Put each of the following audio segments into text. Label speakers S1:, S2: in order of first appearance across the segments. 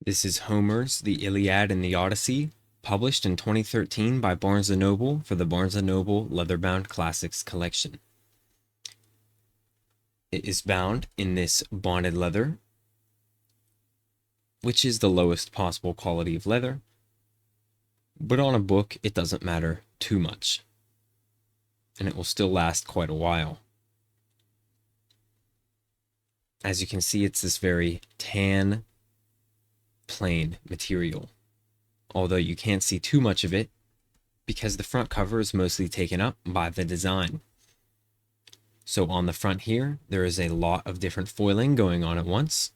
S1: This is Homer's The Iliad and the Odyssey, published in 2013 by Barnes & Noble for the Barnes & Noble Leatherbound Classics collection. It is bound in this bonded leather, which is the lowest possible quality of leather, but on a book it doesn't matter too much, and it will still last quite a while. As you can see, it's this very tan, plain material, although you can't see too much of it because the front cover is mostly taken up by the design. So on the front here, there is a lot of different foiling going on at once.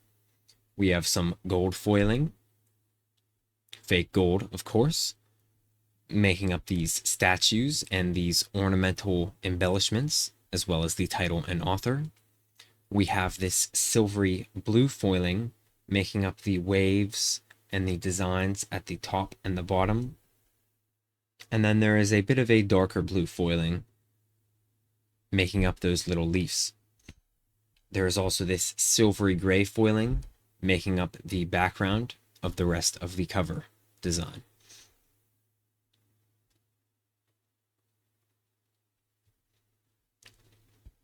S1: We have some gold foiling, fake gold, of course, making up these statues and these ornamental embellishments, as well as the title and author. We have this silvery blue foiling, making up the waves and the designs at the top and the bottom. And then there is a bit of a darker blue foiling, making up those little leaves. There is also this silvery gray foiling, making up the background of the rest of the cover design.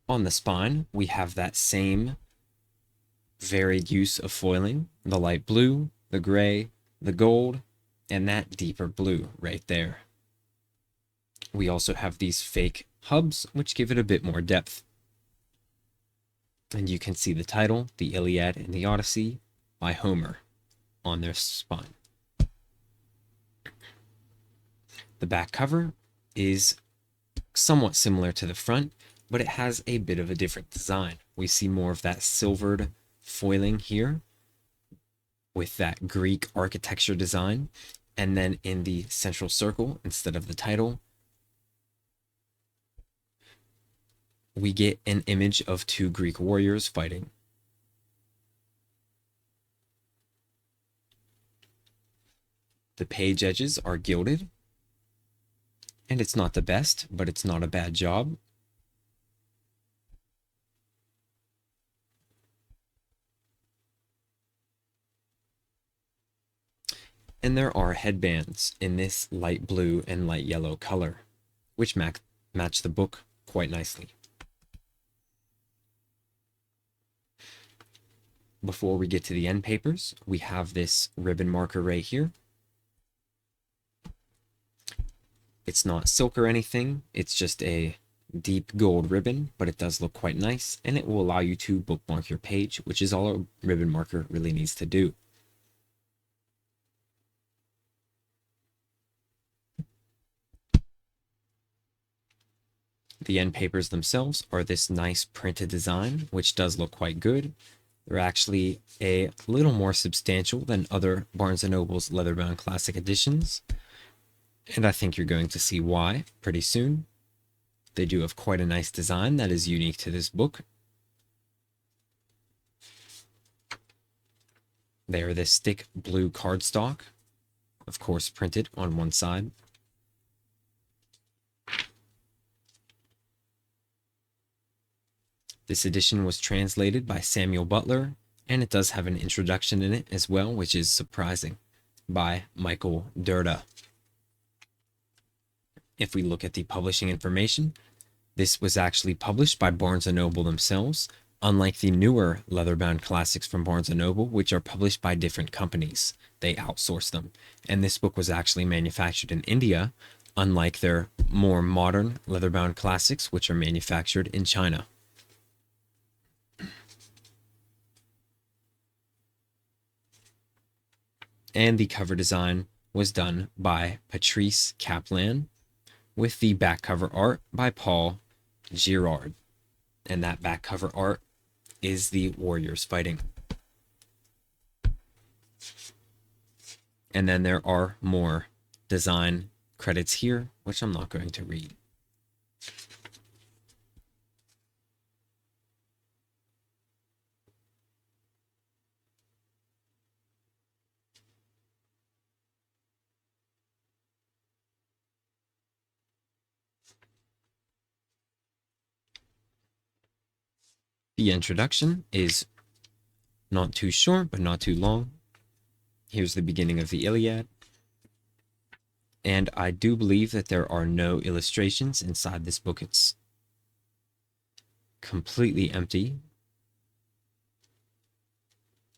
S1: On the spine, we have that same varied use of foiling, the light blue, the gray, the gold, and that deeper blue right there. We also have these fake hubs, which give it a bit more depth. And you can see the title, The Iliad and the Odyssey, by Homer, on their spine. The back cover is somewhat similar to the front, but it has a bit of a different design. We see more of that silvered foiling here with that Greek architecture design, and then in the central circle, instead of the title, we get an image of two Greek warriors fighting. The page edges are gilded, and it's not the best, but it's not a bad job. And there are headbands in this light blue and light yellow color, which match the book quite nicely. Before we get to the end papers, we have this ribbon marker right here. It's not silk or anything, it's just a deep gold ribbon, but it does look quite nice, and it will allow you to bookmark your page, which is all a ribbon marker really needs to do. The end papers themselves are this nice printed design, which does look quite good. They're actually a little more substantial than other Barnes & Noble's Leatherbound Classic editions, and I think you're going to see why pretty soon. They do have quite a nice design that is unique to this book. They are this thick blue cardstock, of course printed on one side. This edition was translated by Samuel Butler, and it does have an introduction in it as well, which is surprising, by Michael Durda. If we look at the publishing information, this was actually published by Barnes & Noble themselves, unlike the newer Leatherbound classics from Barnes & Noble, which are published by different companies. They outsource them. And this book was actually manufactured in India, unlike their more modern Leatherbound classics, which are manufactured in China. And the cover design was done by Patrice Kaplan, with the back cover art by Paul Girard. And that back cover art is the warriors fighting. And then there are more design credits here, which I'm not going to read. The introduction is not too short, but not too long. Here's the beginning of the Iliad. And I do believe that there are no illustrations inside this book. It's completely empty.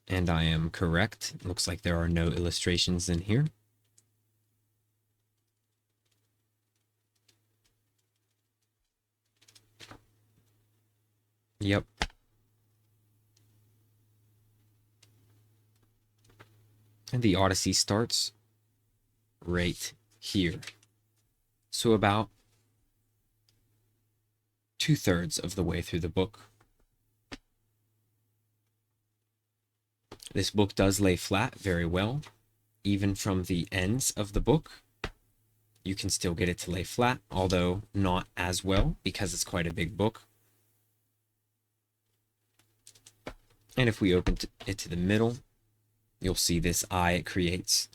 S1: And I am correct. It looks like there are no illustrations in here. Yep. And the Odyssey starts right here. So about 2/3 of the way through the book. This book does lay flat very well. Even from the ends of the book, you can still get it to lay flat, although not as well because it's quite a big book. And if we open it to the middle, you'll see this eye it creates.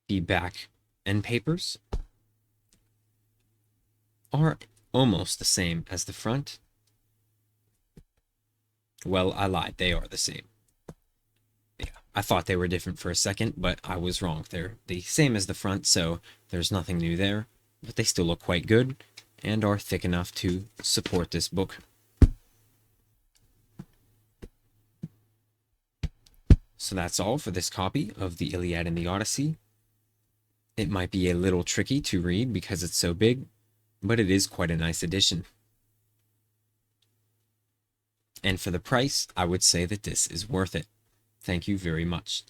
S1: The back end papers are almost the same as the front. Well, I lied. They are the same. Yeah, I thought they were different for a second, but I was wrong. They're the same as the front, so there's nothing new there. But they still look quite good and are thick enough to support this book. So that's all for this copy of the Iliad and the Odyssey. It might be a little tricky to read because it's so big, but it is quite a nice edition. And for the price, I would say that this is worth it. Thank you very much.